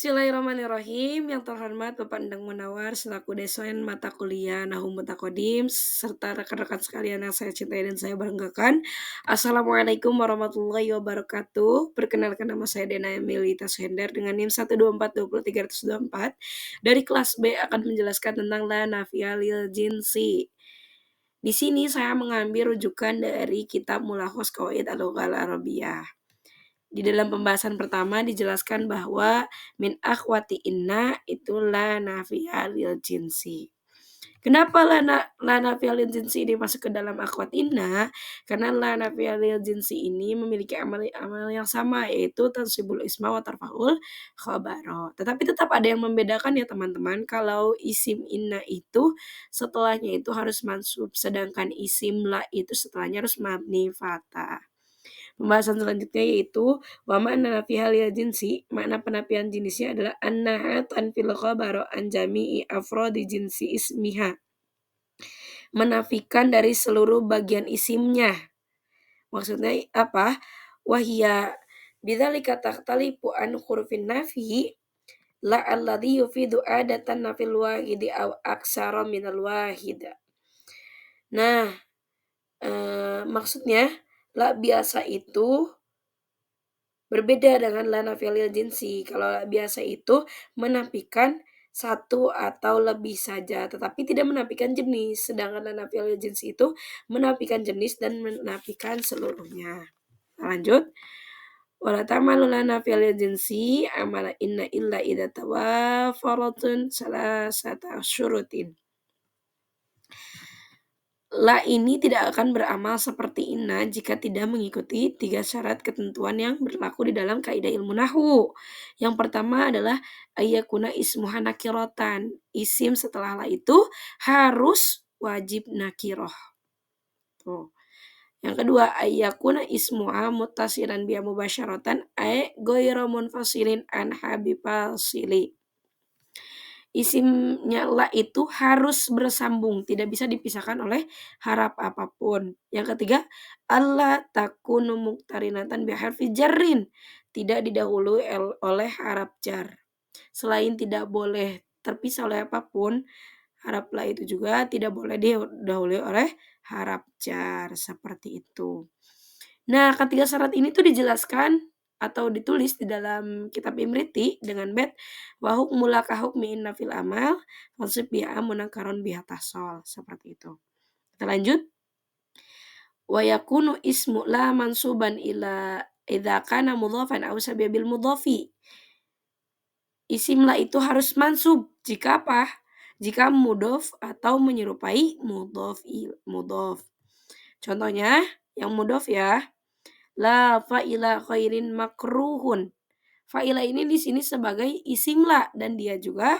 Bismillahirrahmanirrahim. Yang terhormat Bapak Endang Munawar selaku dosen mata kuliah Nahwu Mutaqadim serta rekan-rekan sekalian yang saya cintai dan saya banggakan. Assalamualaikum warahmatullahi wabarakatuh. Perkenalkan, nama saya Dena Emilita Suhendar dengan NIM 124203324 dari kelas B akan menjelaskan tentang la nafiyah lil jinsi. Di sini saya mengambil rujukan dari kitab Mulakhos Qawaid Al-Lughah Al-Arabiyah. Di dalam pembahasan pertama dijelaskan bahwa min akhwati inna itu la nafiyah lil jinsi. Kenapa la nafiyah lil jinsi ini masuk ke dalam akhwat inna? Karena la nafiyah lil jinsi ini memiliki amal yang sama, yaitu tansibul isma wa tarfa'ul khabaro. Tetapi tetap ada yang membedakan ya teman-teman. Kalau isim inna itu setelahnya itu harus mansub, sedangkan isim la itu setelahnya harus mabni fatah. Pembahasan selanjutnya yaitu wa ma'na nafiha lil jinsi. Makna penafian jenisnya adalah annaha tanfil khabara an jami'i afrodi jinsi ismiha. Menafikan dari seluruh bagian isimnya. Maksudnya apa? Wahia bidzalika takhtalifu an hurufin nafi la alladhi yufidu adatan nafil wahidi aw aksara minal wahida. Nah, maksudnya la biasa itu berbeda dengan la nafiyah lil jinsi. Kalau la biasa itu menafikan satu atau lebih saja, tetapi tidak menafikan jenis. Sedangkan la nafiyah lil jinsi itu menafikan jenis dan menafikan seluruhnya. Lanjut. Wala ta'malu la nafiyah lil jinsi amala inna illa idza tawafaratun salasata syurutin. La ini tidak akan beramal seperti inna jika tidak mengikuti 3 syarat ketentuan yang berlaku di dalam kaidah ilmu nahwu. Yang pertama adalah ayyakuna ismuha nakiratan. Isim setelah la itu harus wajib nakirah. Tuh. Yang kedua ayyakuna ismuha muttasilan biha mubasyaratan ay ghairu munfasilin an habifasili. Isimnya la itu harus bersambung, tidak bisa dipisahkan oleh harap apapun. Yang ketiga, alla takunu muqtarinatan biharfi jarrin, tidak didahului oleh harap jar. Selain tidak boleh terpisah oleh apapun, harap la itu juga tidak boleh didahului oleh harap jar, seperti itu. Nah, ketiga syarat ini tuh dijelaskan atau ditulis di dalam kitab Imriti dengan bait wa hukmula ka hukmi inna fil amal wansib biha munakaron biha tahsol, seperti itu. Kita lanjut. Wa yakunu ismu la mansuban ila idza kana mudhafan aw sabiya bil mudhafi. Isim la itu harus mansub jika apa? Jika mudhof atau menyerupai mudhof. Contohnya yang mudhof ya. La fa'ila khairin makruhun. Fa'ila ini di sini sebagai isim la dan dia juga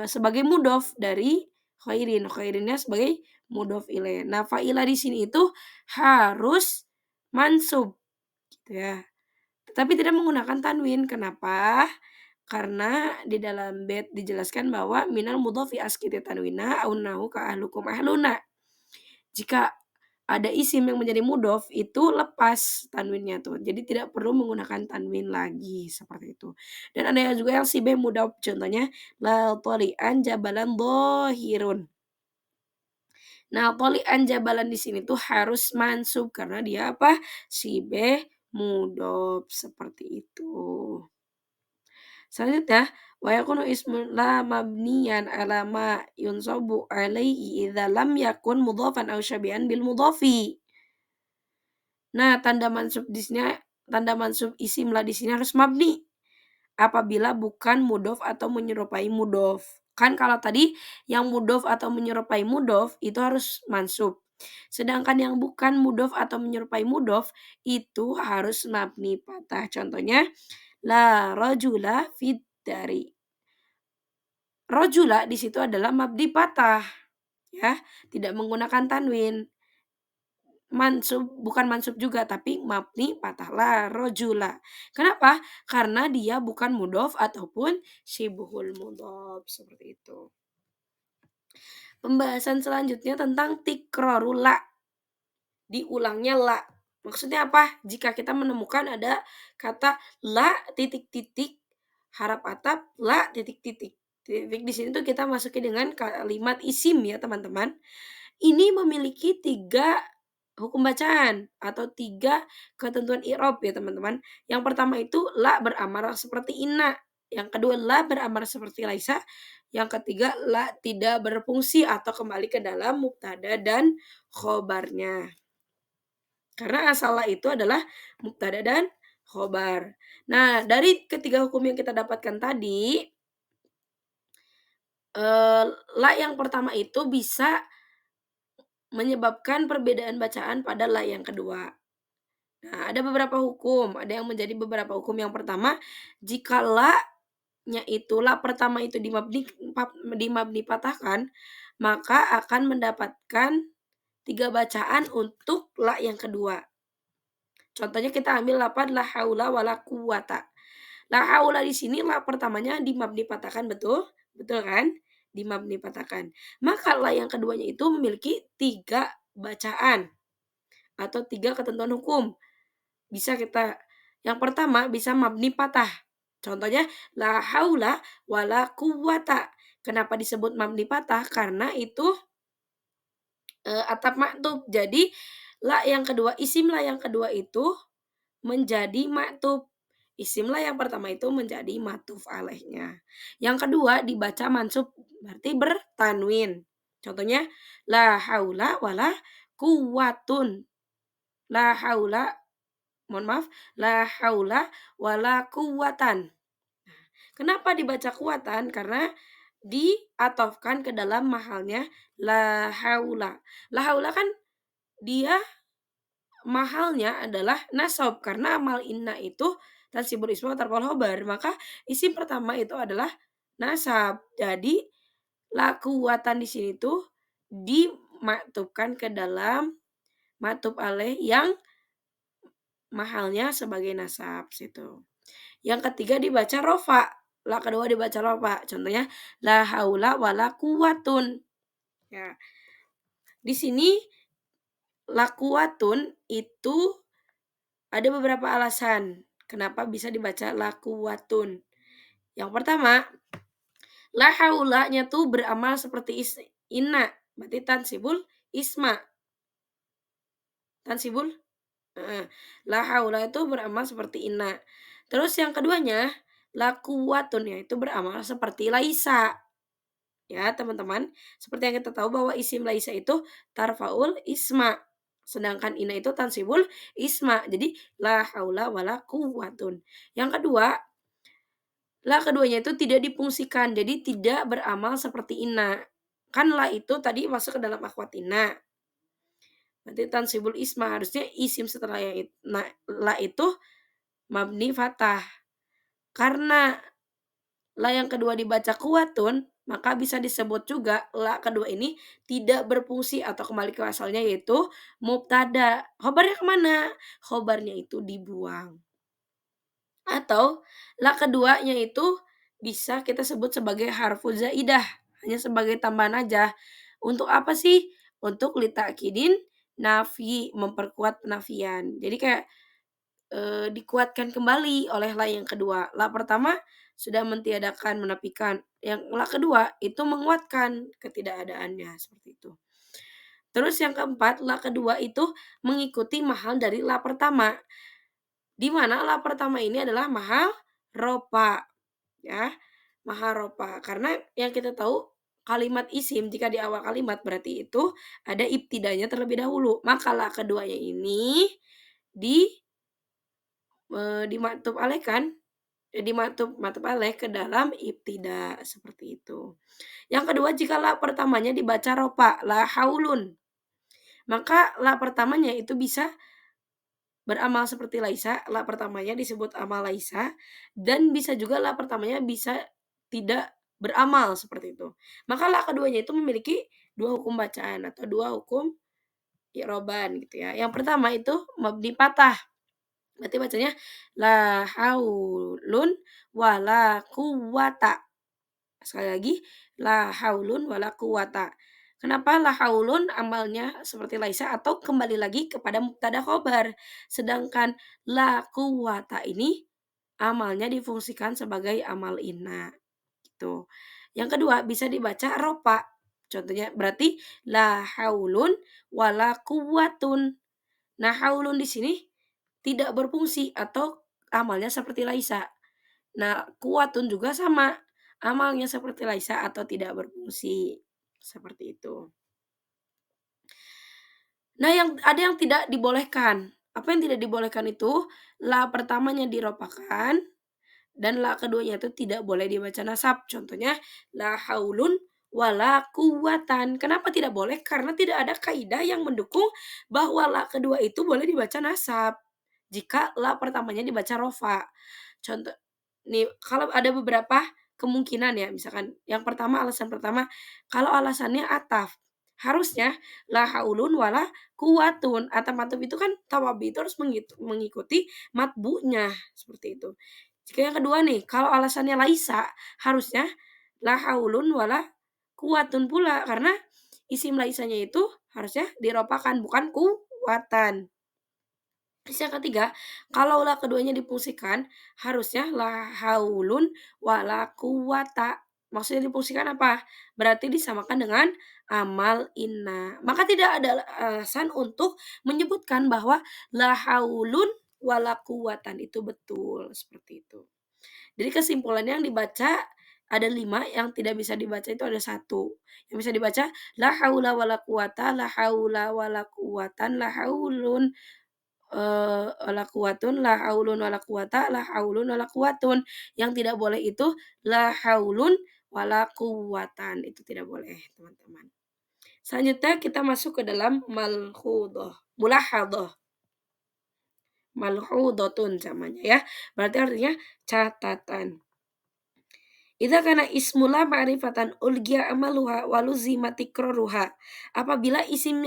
sebagai mudhof dari khairin. Khairinnya sebagai mudhof ilaih. Nah, fa'ila di sini itu harus mansub gitu ya. Tetapi tidak menggunakan tanwin. Kenapa? Karena di dalam bait dijelaskan bahwa minal mudhofi askiti tanwina aunahu ka ahlukum ahluna. Jika ada isim yang menjadi mudhof itu lepas tanwinnya tuh. Jadi tidak perlu menggunakan tanwin lagi seperti itu. Dan ada juga yang sibeh mudhof, contohnya la tali'an jabalan dhahirun. Nah, tali'an jabalan di sini tuh harus mansub karena dia apa? Sibeh mudhof seperti itu. Selanjutnya, wa yakunu ismun la mabniyan ala ma yunsabu alaihi idza lam yakun mudhafan aw syabihan bil mudhafi. Nah, tanda mansub isim la di sini harus mabni apabila bukan mudhof atau menyerupai mudhof. Kan kalau tadi yang mudhof atau menyerupai mudhof itu harus mansub. Sedangkan yang bukan mudhof atau menyerupai mudhof itu harus mabni patah. Contohnya la rajula fid dari. Rajula di situ adalah mabni patah ya, tidak menggunakan tanwin. Bukan mansub juga tapi mabni patah la rajula. Kenapa? Karena dia bukan mudhof ataupun syibhul mudhof seperti itu. Pembahasan selanjutnya tentang tikrorul la. Diulangnya la. Maksudnya apa? Jika kita menemukan ada kata la titik-titik harap atap, la, titik titik. Titik di sini tuh kita masukin dengan kalimat isim ya teman-teman. Ini memiliki 3 hukum bacaan atau 3 ketentuan i'rab ya teman-teman. Yang pertama itu la beramal seperti inna, yang kedua la beramal seperti laisa, yang ketiga la tidak berfungsi atau kembali ke dalam mubtada dan khobarnya. Karena asal la itu adalah mubtada dan khobar. Nah, dari ketiga hukum yang kita dapatkan tadi, la yang pertama itu bisa menyebabkan perbedaan bacaan pada la yang kedua. Nah, ada beberapa hukum, ada yang menjadi beberapa hukum. Yang pertama, jika la-nya itu, la pertama itu dimabni patahkan, maka akan mendapatkan 3 bacaan untuk la yang kedua. Contohnya kita ambil lafaz la haula wala quwata. La haula di sini la pertamanya dimabni patahkan, betul? Betul kan? Dimabni patahkan. Maka la yang keduanya itu memiliki 3 bacaan atau 3 ketentuan hukum. Bisa kita yang pertama bisa mabni patah. Contohnya la haula wala quwata. Kenapa disebut mabni patah? Karena itu atap maktub. Jadi la yang kedua, isim la yang kedua itu menjadi maktub. Isim la yang pertama itu menjadi matuf alaihnya. Yang kedua dibaca mansub berarti bertanwin. Contohnya la haula wala quwwatun. La haula, mohon maaf, la haula wala quwwatan. Kenapa dibaca kuwatan? Karena diatofkan ke dalam mahalnya la haula. La haula kan dia mahalnya adalah nasab karena amal inna itu tansibul ismu tarful khobar, maka isim pertama itu adalah nasab. Jadi la quwwatan di sini tuh dimaktubkan ke dalam maktub alaih yang mahalnya sebagai nasab situ. Yang ketiga dibaca rofa. La kedua dibaca rofa. Contohnya la haula wala quwwatun. Ya. Di sini la quwwatun itu ada beberapa alasan kenapa bisa dibaca la quwwatun. Yang pertama, la haulanya tuh beramal seperti inna. Berarti tansibul isma. Tansibul la haula itu beramal seperti inna. Terus yang keduanya, la quwwatun yaitu beramal seperti laisa. Ya, teman-teman. Seperti yang kita tahu bahwa isim laisa itu tarfaul isma. Sedangkan inna itu tansibul isma. Jadi la haula wala quwwatun. Yang kedua, la keduanya itu tidak difungsikan. Jadi tidak beramal seperti inna. Kan la itu tadi masuk ke dalam akhwat inna. Berarti tansibul isma harusnya isim setelah yang la itu mabni fathah. Karena la yang kedua dibaca kuwatun, maka bisa disebut juga la kedua ini tidak berfungsi atau kembali ke asalnya yaitu mubtada. Khobarnya kemana? Khobarnya itu dibuang. Atau la keduanya itu bisa kita sebut sebagai harfu zaidah, hanya sebagai tambahan aja. Untuk apa sih? Untuk litakidin nafi, memperkuat penafian. Jadi kayak dikuatkan kembali oleh la yang kedua. La pertama sudah mentiadakan, menafikan. Yang la kedua itu menguatkan ketidakadaannya, seperti itu. Terus yang keempat, la kedua itu mengikuti mahal dari la pertama. Di mana la pertama ini adalah mahal ropa, ya. Mahal ropa. Karena yang kita tahu kalimat isim jika di awal kalimat berarti itu ada ibtidanya terlebih dahulu. Maka la keduanya ini dimaktub alaihkan dimaktub alaih ke dalam ibtida seperti itu. Yang kedua, jika la pertamanya dibaca ropa, la haulun, maka la pertamanya itu bisa beramal seperti laisa, la pertamanya disebut amal laisa, dan bisa juga la pertamanya bisa tidak beramal seperti itu. Maka la keduanya itu memiliki 2 hukum bacaan atau 2 hukum i'roban gitu ya. Yang pertama itu mabni patah. Berarti bacanya la haulun wala quwwata. Sekali lagi, la haulun wala quwwata. Kenapa la haulun amalnya seperti laisa atau kembali lagi kepada mubtada khobar. Sedangkan la quwwata ini amalnya difungsikan sebagai amal inna, gitu. Yang kedua bisa dibaca ropa, contohnya berarti la haulun wala quwwatun. Nah, haulun di sini tidak berfungsi atau amalnya seperti laisa. Nah, kuwatun juga sama, amalnya seperti laisa atau tidak berfungsi, seperti itu. Nah, ada yang tidak dibolehkan. Apa yang tidak dibolehkan itu, la pertamanya diropakan dan la keduanya itu tidak boleh dibaca nasab. Contohnya, la haulun wala quwwatan. Kenapa tidak boleh? Karena tidak ada kaidah yang mendukung bahwa la kedua itu boleh dibaca nasab. Jika la pertamanya dibaca rofa. Contoh nih, kalau ada beberapa kemungkinan ya, misalkan yang pertama, alasan pertama, kalau alasannya ataf, harusnya la haulun wala quwwatun. Ataf-ataf itu kan tawabi itu harus mengikuti matbu'nya, seperti itu. Jika yang kedua nih, kalau alasannya laisa, harusnya la haulun wala quwwatun pula, karena isim laisanya itu harusnya diropakan bukan kuwatan. Terus yang ketiga, kalau la keduanya difungsikan, harusnya la haulun wala quwwata. Maksudnya difungsikan apa? Berarti disamakan dengan amal inna. Maka tidak ada alasan untuk menyebutkan bahwa la haulun wala quwwatan itu betul, seperti itu. Jadi kesimpulannya yang dibaca ada 5, yang tidak bisa dibaca itu ada satu. Yang bisa dibaca la haula wala quwata, la haula wala quwatan, la haulun wala quwatun, la haulun wala quwata, la haulun wala quwatun. Yang tidak boleh itu la haulun wala quwatan. Itu tidak boleh, teman-teman. Selanjutnya kita masuk ke dalam malhudhah, mulahadhah. Malhudhatun namanya ya. Berarti artinya catatan. Idza kana ismula ma'rifatan ulgiya amaluha waluzima tikraruha. Apabila isim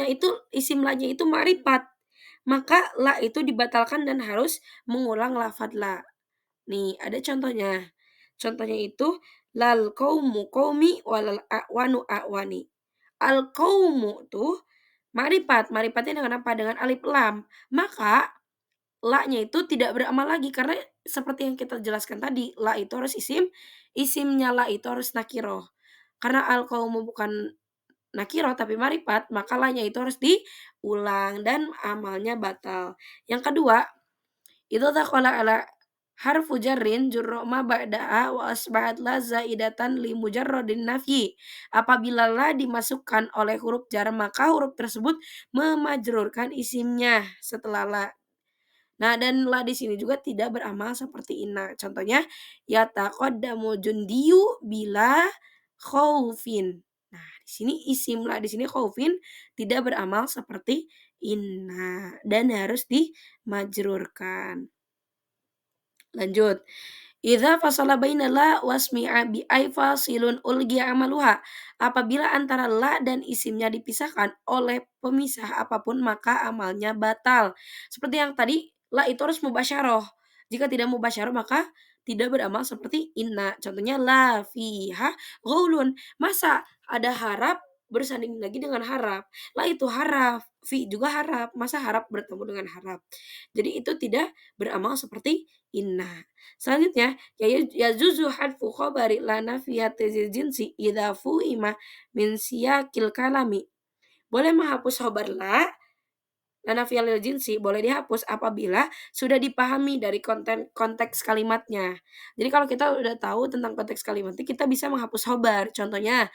lanya itu ma'rifat, maka la itu dibatalkan dan harus mengulang lafadz la. Nih, ada contohnya. Contohnya itu lal qaumu qaumi walal a'wanu a'wani. Al qaumu tuh ma'rifat, ma'rifatnya dengan apa? Dengan alif lam. Maka la-nya itu tidak beramal lagi karena seperti yang kita jelaskan tadi, la itu harus isimnya la itu harus nakiro. Karena al-qaumu bukan nakiro tapi marifat, maka la-nya itu harus diulang dan amalnya batal. Yang kedua, itu dakhala ala harfu jarrin jurra ma ba'daha wa asbahat la zaidatan li mujarradin nafyi. Apabila la dimasukkan oleh huruf jar, maka huruf tersebut memajrurkan isimnya setelah la. Nah, dan la di sini juga tidak beramal seperti inna. Contohnya, yataqaddamu jundiyu bila khaufin. Nah, di sini isim la di sini khaufin tidak beramal seperti inna dan harus dimajrurkan. Lanjut. Idza fasala baina la wasmi'a bi ay fasilun ulgiya amaluha. Apabila antara la dan isimnya dipisahkan oleh pemisah apapun maka amalnya batal. Seperti yang tadi, la itu harus mubasyarah. Jika tidak mubasyarah maka tidak beramal seperti inna. Contohnya la fiha ghaulun. Masa ada harap bersanding lagi dengan harap. La itu haraf, fi juga harap. Masa harap bertemu dengan harap. Jadi itu tidak beramal seperti inna. Selanjutnya, yajuzu hadfu khabari la nafiyati jinsi idza fu'ima min siyaqil kalami. Boleh menghapus khabar la nafiyal jinsi boleh dihapus apabila sudah dipahami dari konteks kalimatnya. Jadi kalau kita udah tahu tentang konteks kalimatnya, kita bisa menghapus khabar. Contohnya,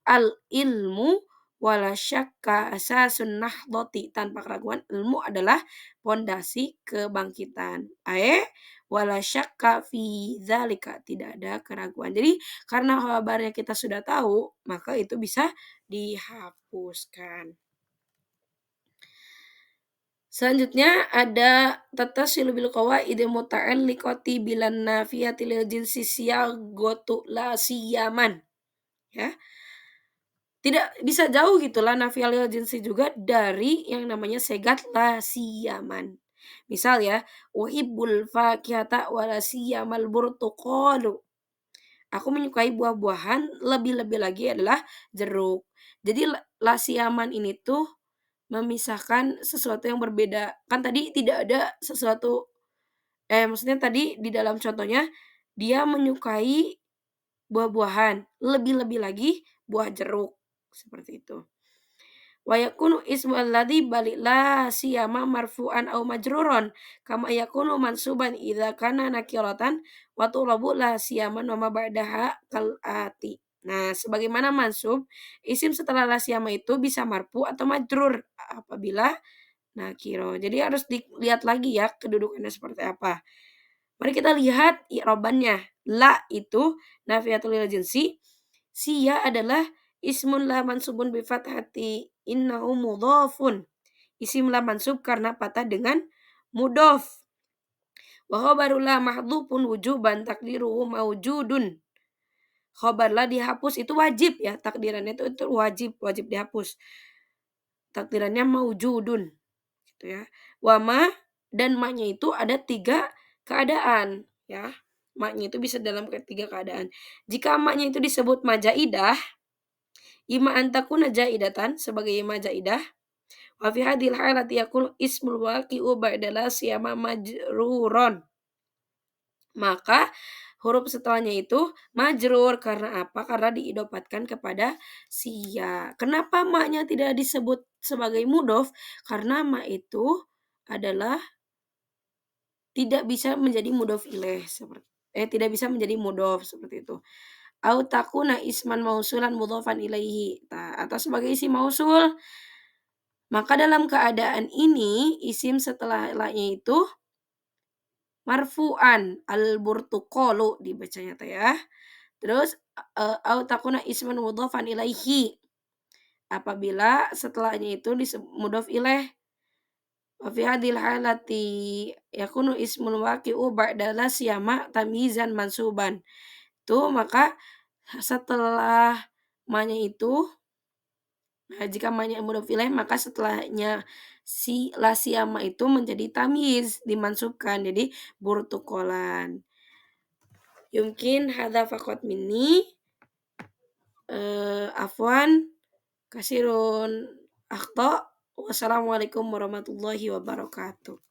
al ilmu wala syakka asasun nahdati. Tanpa keraguan, ilmu adalah pondasi kebangkitan. Wala syakka fi dzalika, tidak ada keraguan. Jadi karena khabarnya kita sudah tahu, maka itu bisa dihapuskan. Selanjutnya ada tatasilu bil qawaid muta'alliqati bilan nafiyati lil jinsi siyagatu la siyaman. Ya. Tidak bisa jauh gitu la nafiyal lil jinsi juga dari yang namanya segat la siyaman. Misal ya, uhibbul fakihata wa la siyamal burtuqalu. Aku menyukai buah-buahan, lebih-lebih lagi adalah jeruk. Jadi la siyaman ini tuh memisahkan sesuatu yang berbeda. Kan tadi tidak ada sesuatu Maksudnya tadi di dalam contohnya, dia menyukai buah-buahan, lebih-lebih lagi buah jeruk, seperti itu. Wa yakunu ismu alladhi balik la siyama marfu'an aw majruron kama yakunu mansuban idza kana nakiratan wa tulabu la siyama wa ma ba'daha kal ati. Nah, sebagaimana mansub, isim setelah la siyama itu bisa marfu atau majrur apabila nakiro. Jadi harus dilihat lagi ya kedudukannya seperti apa. Mari kita lihat i'rabannya. La itu nafiyatul lil jinsi, siya adalah ismun la mansubun bi fathati innahu mudhafun. Isim la mansub karena patah dengan mudhaf. Wa khabarul la mahdhufun wujuban takdiruhu maujudun. Khabar la dihapus itu wajib ya, takdirannya itu wajib, wajib dihapus. Takdirannya maujudun gitu ya. Wa ma dan ma-nya itu ada 3 keadaan ya. Ma-nya itu bisa dalam ketiga keadaan. Jika ma-nya itu disebut majaidah, ima antakuna jaidatan sebagai majaidah. Wa fi hadhil halati yakun ismul waqi'u ba'da la siyama majruron. Maka huruf setelahnya itu majrur karena apa? Karena diidopatkan kepada sia. Kenapa ma-nya tidak disebut sebagai mudhof? Karena ma itu adalah tidak bisa menjadi mudhof ilaih tidak bisa menjadi mudhof seperti itu. Au takuna isman mausulan mudhofan ilaihi. Atau sebagai isim mausul. Maka dalam keadaan ini isim setelah la-nya itu marfu'an al-burtuqalu dibacanya teh ya. Terus au takuna isman mudhofan ilaihi. Apabila setelahnya itu mudhof ilaih. Wa fi hadhil halati yakunu ismul waqi'u ba'da la siyama tamyizan mansuban. Tuh maka setelah ma-nya itu jika ma-nya mudhof ilaih maka setelahnya si la siyama itu menjadi tamyiz, dimansubkan jadi burtuqolan. Yumkin hadza faqat minni, afwan kasirun akhta. Wassalamualaikum warahmatullahi wabarakatuh.